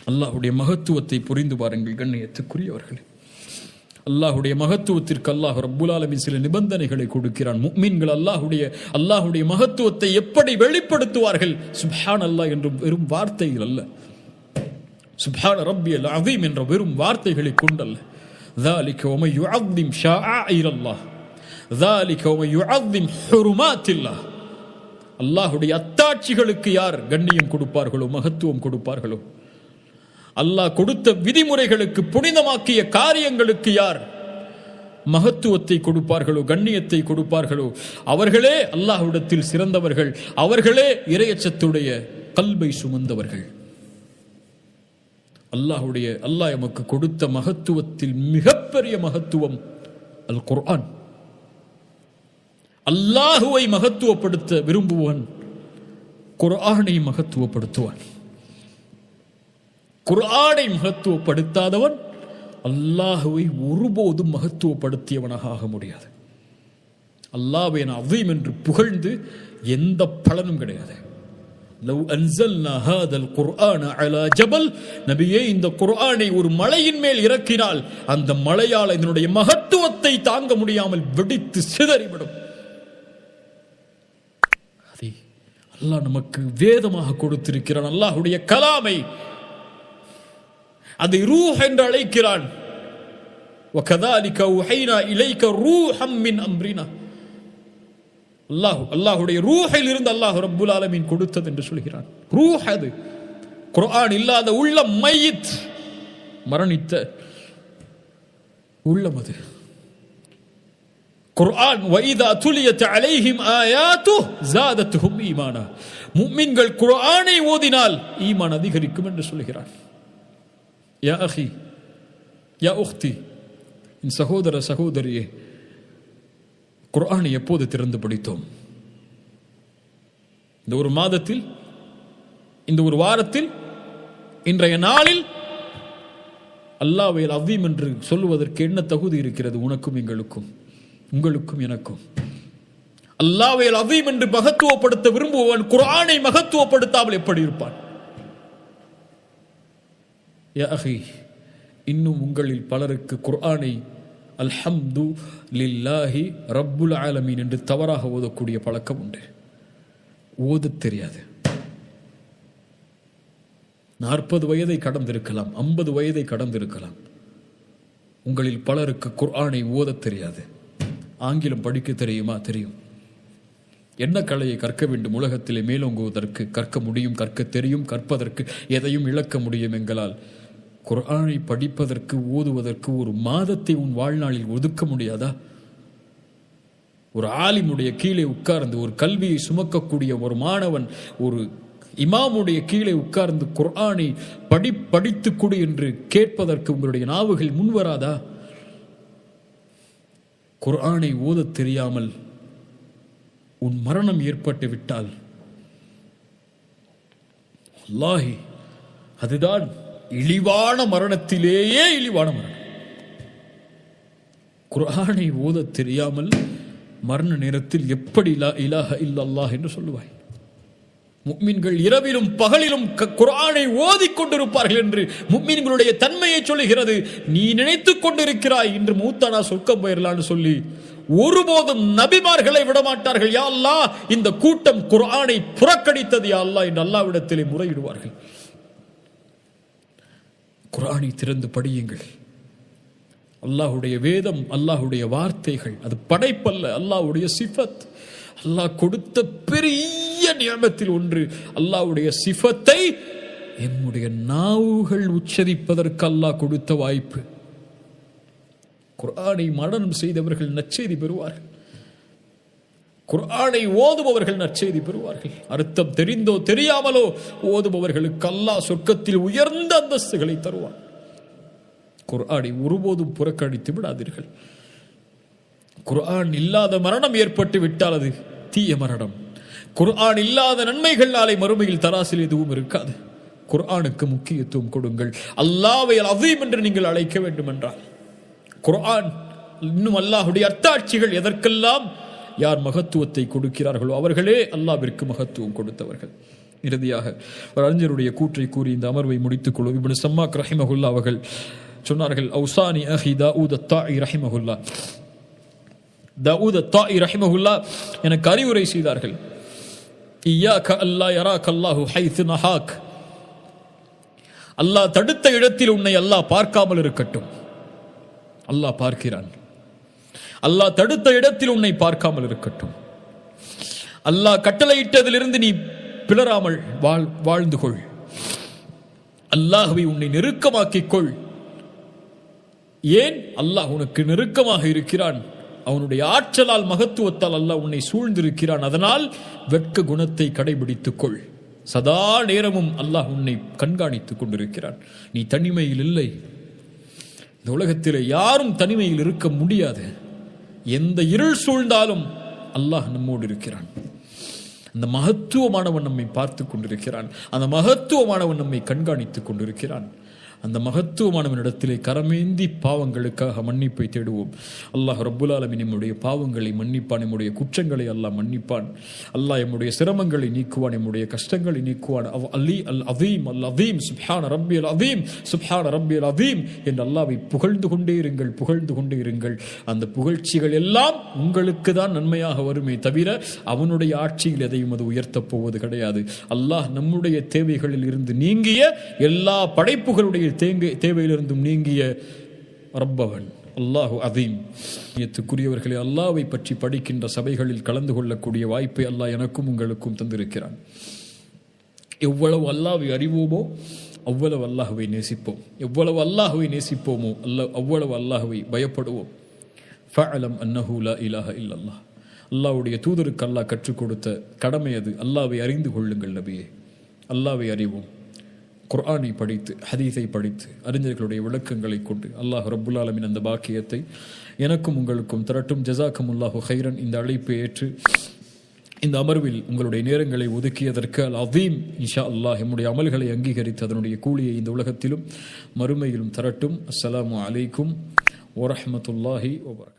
அல்லாஹுடைய மகத்துவத்தை புரிந்து பாருங்கள் கண்ணியத்துக்குரியவர்களே. அல்லாஹுடைய மகத்துவத்திற்கு அல்லாஹ் ரப்புல் ஆலமீன் சில நிபந்தனைகளை கொடுக்கிறான். முஃமின்கள் அல்லாஹுடைய மகத்துவத்தை எப்படி வெளிப்படுத்துவார்கள்? சுப்ஹான் அல்லாஹ் என்ற வெறும் வார்த்தைகள் அல்ல, சுப்ஹான ரப்பியல் அஸீம் என்ற வெறும் வார்த்தைகளை கொண்டல்ல. ذلك ومن يعظم شعائر الله ذلك ومن يعظم حرمات الله. அல்லாஹுடைய அத்தாட்சிகளுக்கு யார் கண்ணியம் கொடுப்பார்களோ, மகத்துவம் கொடுப்பார்களோ, அல்லாஹ் கொடுத்த விதிமுறைகளுக்கு, புனிதமாக்கிய காரியங்களுக்கு யார் மகத்துவத்தை கொடுப்பார்களோ, கண்ணியத்தை கொடுப்பார்களோ, அவர்களே அல்லாஹ்விடத்தில் சிறந்தவர்கள், அவர்களே இறையச்சத்துடைய கல்பை சுமந்தவர்கள். அல்லாஹ் எமக்கு கொடுத்த மகத்துவத்தில் மிகப்பெரிய மகத்துவம் அல் குர்ஆன். அல்லாஹுவை மகத்துவப்படுத்த விரும்புவன் குர்ஆனை மகத்துவப்படுத்துவான். குர்ஆனை மகத்துவப்படுத்தாதவன் அல்லாஹுவை ஒருபோதும் மகத்துவப்படுத்தியவனாக ஆக முடியாது. அல்லாஹ்வை அஸீம் என்று புகழ்ந்து எந்த பலனும் கிடையாது. லவ் அன்ஸல்னா ஹாதல் குர்ஆன அலா ஜபல், நபியே இந்த குர்ஆனை ஒரு மலையின் மேல் இறக்கினால் அந்த மலையால் இதனுடைய மகத்துவத்தை தாங்க முடியாமல் வெடித்து சிதறிவிடும். அதை அல்லாஹ் நமக்கு வேதமாக கொடுத்திருக்கிறான். அல்லாஹ்வுடைய கலாமை அதை ரூஹ் என்று அழைக்கிறான். வகதாலிக உஹைனா இலைக ரூஹம் மின் அம்ரினா. அல்லாஹ்வுடைய ரூஹில் இருந்து அல்லாஹ் ரப்புல் ஆலமீன் கொடுத்தது என்று சொல்கிறான். ரூஹ் அது. குர்ஆன் இல்லாத உள்ளம் மையித், மரணித்த உள்ளம் அது. குர்ஆன் வைதா துலியத் அலைஹிம் ஆயாத்து ஜாதத்துஹும் ஈமானா. முஃமின்கள் குர்ஆனை ஓதினால் ஈமான் அதிகரிக்கும் என்று சொல்கிறான். யா அஹி யா உக்தி, என் சகோதர சகோதரியே, குர்ஆனை எப்போது திறந்து படித்தோம்? இந்த ஒரு மாதத்தில், இந்த ஒரு வாரத்தில், இன்றைய நாளில் அல்லாஹ்வை அஸீம் என்று சொல்லுவதற்கு என்ன தகுதி இருக்கிறது உனக்கும் எங்களுக்கும், உங்களுக்கும் எனக்கும்? அல்லாஹ்வை அஸீம் என்று மகத்துவப்படுத்த விரும்புவன் குர்ஆனை மகத்துவப்படுத்தாமல் எப்படி இருப்பான்? யா அஹி, இன்னும் உங்களில் பலருக்கு குர்ஆனை அல்ஹம்து லில்லாஹி ரப்புல் ஆலமீன் என்று தவறாக ஓதக்கூடிய பழக்கம் உண்டு. ஓதத் தெரியாது. 40 வயதை கடந்திருக்கலாம், 50 வயதை கடந்திருக்கலாம். உங்களில் பலருக்கு குர்ஆனை ஓதத் தெரியாது. ஆங்கிலம் படிக்க தெரியுமா? தெரியும். என்ன கலையை கற்க வேண்டும் உலகத்திலே மேலோங்குவதற்கு? கற்க முடியும், கற்க தெரியும், கற்பதற்கு எதையும் இழக்க முடியும். எங்களால் குர்ஆனை படிப்பதற்கு, ஓதுவதற்கு ஒரு மாதத்தை உன் வாழ்நாளில் ஒதுக்க முடியாதா? ஒரு ஆலிமுடைய கீழே உட்கார்ந்து, ஒரு கல்வியை சுமக்கக்கூடிய ஒரு மாணவன் ஒரு இமாமுடைய கீழே உட்கார்ந்து குர்ஆனை படித்து கொடு என்று கேட்பதற்கு உங்களுடைய நாவுகள் முன்வராதா? குர்ஆனை ஓதத் தெரியாமல் உன் மரணம் ஏற்பட்டு விட்டால் அல்லாஹி அதுதான் இழிவான மரணத்திலேயே இழிவான மரணம். குர்ஆனை ஓதத் தெரியாமல் மரண நேரத்தில் எப்படி லா இலாஹ இல்லல்லாஹ் என்று சொல்லுவாய்? முஃமின்கள் இரவிலும் பகலிலும் குர்ஆனை ஓதிக்கொண்டிருப்பார்கள் என்று முஃமின்களுடைய தன்மையை சொல்லுகிறது. நீ நினைத்துக் கொண்டிருக்கிறாய் இன்று மூத்தானா சொர்க்கம் போயிரலான்னு சொல்லி ஒருபோதும் நபிமார்களை விடமாட்டார்கள். யா அல்லாஹ், இந்த கூட்டம் குர்ஆனை புறக்கணித்தது யா அல்லாஹ் என்று அல்லாஹ்விடத்திலே முறையிடுவார்கள். குர்ஆனை திறந்து படியுங்கள். அல்லாஹ்வுடைய வேதம், அல்லாஹ்வுடைய வார்த்தைகள், அது படைப்பல்ல, அல்லாஹ்வுடைய சிஃபத். அல்லாஹ் கொடுத்த பெரிய நியமத்தில் ஒன்று. அல்லாஹ்வுடைய சிஃபத்தை என்னுடைய நாவுகள் உச்சரிப்பதற்கு அல்லாஹ் கொடுத்த வாய்ப்பு. குர்ஆனை மனனம் செய்தவர்கள் நற்செய்தி பெறுவார்கள். குர்ஆனை ஓதுபவர்கள் நற்செய்தி பெறுவார்கள். அர்த்தம் தெரிந்தோ தெரியாமலோ ஓதுபவர்களுக்கு அல்லாஹ் சொர்க்கத்தில் உயர்ந்த அந்தஸ்துகளை தருவான். குர்ஆனை ஒருபோதும் புறக்கணித்து விடாதீர்கள். குர்ஆன் இல்லாத மரணம் ஏற்பட்டு விட்டால் அது தீய மரணம். குர்ஆன் இல்லாத நன்மைகள் நாளை மறுமையில் தராசில் எதுவும் இருக்காது. குர்ஆனுக்கு முக்கியத்துவம் கொடுங்கள். அல்லாஹ்வை அஸீம் என்று நீங்கள் அழைக்க வேண்டும் என்றால் குர்ஆன், இன்னும் அல்லாஹ்வுடைய அத்தாட்சிகள் எதற்கெல்லாம் யார் மகத்துவத்தை கொடுக்கிறார்களோ அவர்களே அல்லாஹ்விற்கு மகத்துவம் கொடுத்தவர்கள். இறுதியாக ஒரு அறிஞருடைய கூற்றை கூறி இந்த அமர்வை முடித்துக் கொள்வோம். இப்னு சம்மாக் ரஹிமஹுல்லா அவர்கள் சொன்னார்கள், அவுசானி அஹி தாவூத் அத்தாஇ ரஹிமஹுல்லா, தாவூத் அத்தாஇ ரஹிமஹுல்லா எனக்கு அறிவுரை செய்தார்கள். இய்யாக அல்லா யராக அல்லாஹு ஹைது நஹாக், அல்லாஹ் தடுத்த இடத்தில் உன்னை அல்லாஹ் பார்க்காமல் இருக்கட்டும். அல்லாஹ் பார்க்கிறான். அல்லாஹ் தடுத்த இடத்தில் உன்னை பார்க்காமல் இருக்கட்டும். அல்லாஹ் கட்டளையிட்டதிலிருந்து நீ பிளராமல் வாழ்ந்து கொள். அல்லாஹ்வை உன்னை நெருக்கமாக்கிக் கொள். ஏன்? அல்லாஹ் உனக்கு நெருக்கமாக இருக்கிறான். அவனுடைய ஆற்றலால், மகத்துவத்தால் அல்லாஹ் உன்னை சூழ்ந்திருக்கிறான். அதனால் வெட்க குணத்தை கடைபிடித்துக் கொள். சதா நேரமும் அல்லாஹ் உன்னை கண்காணித்துக் கொண்டிருக்கிறான். நீ தனிமையில் இல்லை. இந்த உலகத்தில் யாரும் தனிமையில் இருக்க முடியாது. எந்த இருள் சூழ்ந்தாலும் அல்லாஹ் நம்மோடு இருக்கிறான். அந்த மகத்துவமானவன் நம்மை பார்த்து கொண்டிருக்கிறான். அந்த மகத்துவமானவன் நம்மை கண்காணித்துக் கொண்டிருக்கிறான். அந்த மகத்துவமானவனிடத்திலே கரமேந்தி பாவங்களுக்காக மன்னிப்பை தேடுவோம். அல்லாஹ் ரப்புல் ஆலமீன் நம்முடைய பாவங்களை மன்னிப்பான். நம்முடைய குற்றங்களை அல்லாஹ் மன்னிப்பான். அல்லாஹ் நம்முடைய சிரமங்களை நீக்குவான். நம்முடைய கஷ்டங்களை நீக்குவான். அலி அல் அதீம், அல் அதீம், சுப்ஹான ரப்பியல் அதீம், சுப்ஹான ரப்பியல் அதீம் என்று அல்லாஹ்வை புகழ்ந்து கொண்டே இருங்கள், புகழ்ந்து கொண்டே இருங்கள். அந்த புகழ்ச்சிகள் எல்லாம் உங்களுக்கு தான் நன்மையாக வருமே தவிர அவனுடைய ஆட்சியில் எதையும் அது உயர்த்தப் போவது கிடையாது. அல்லாஹ் நம்முடைய தேவைகளில் இருந்து நீங்கிய, எல்லா படைப்புகளுடைய தேவையிலிருந்தும் நீங்கிய ரப்பவன் அல்லாஹு அதீம். யத்துக்குரியவர்களே, அல்லாஹ்வை பற்றி படிக்கின்ற சபைகளில் கலந்து கொள்ளக்கூடிய வாய்ப்பை அல்லாஹ் எனக்கும் உங்களுக்கும் தந்திருக்கிறான். எவ்வளவு அல்லாஹ்வை அறிவோமோ அவ்வளவு அல்லாஹ்வை நேசிப்போம். எவ்வளவு அல்லாஹ்வை நேசிப்போமோ அவ்வளவு அல்லாஹ்வை பயப்படுவோம். ஃபஅலம் அன்னஹு லா இலாஹ இல்லல்லாஹ். அல்லாஹ்வுடைய தூதருக்கு அல்லாஹ் கற்றுக் கொடுத்த கடமை அது. அல்லாஹ்வை அறிந்து கொள்ளுங்கள் நபியே. அல்லாஹ்வை அறிவோம். குர்ஆனை படித்து, ஹதீஸை படித்து, அறிஞர்களுடைய விளக்கங்களை கொண்டு அல்லாஹ் ரப்புல் ஆலமீன் அந்த பாக்கியத்தை எனக்கும் உங்களுக்கும் தரட்டும். ஜஸாக்கமுல்லாஹு ஹைரன். இந்த அழைப்பை ஏற்று இந்த அமர்வில் உங்களுடைய நேரங்களை ஒதுக்கியதற்கு அல் அதீம் இன்ஷா அல்லாஹ் நம்முடைய அமல்களை அங்கீகரித்து அதனுடைய கூலியை இந்த உலகத்திலும் மறுமையிலும் தரட்டும். அஸ்ஸலாமு அலைக்கும் வரஹ்மத்துல்லாஹி வபரகாத்துஹு.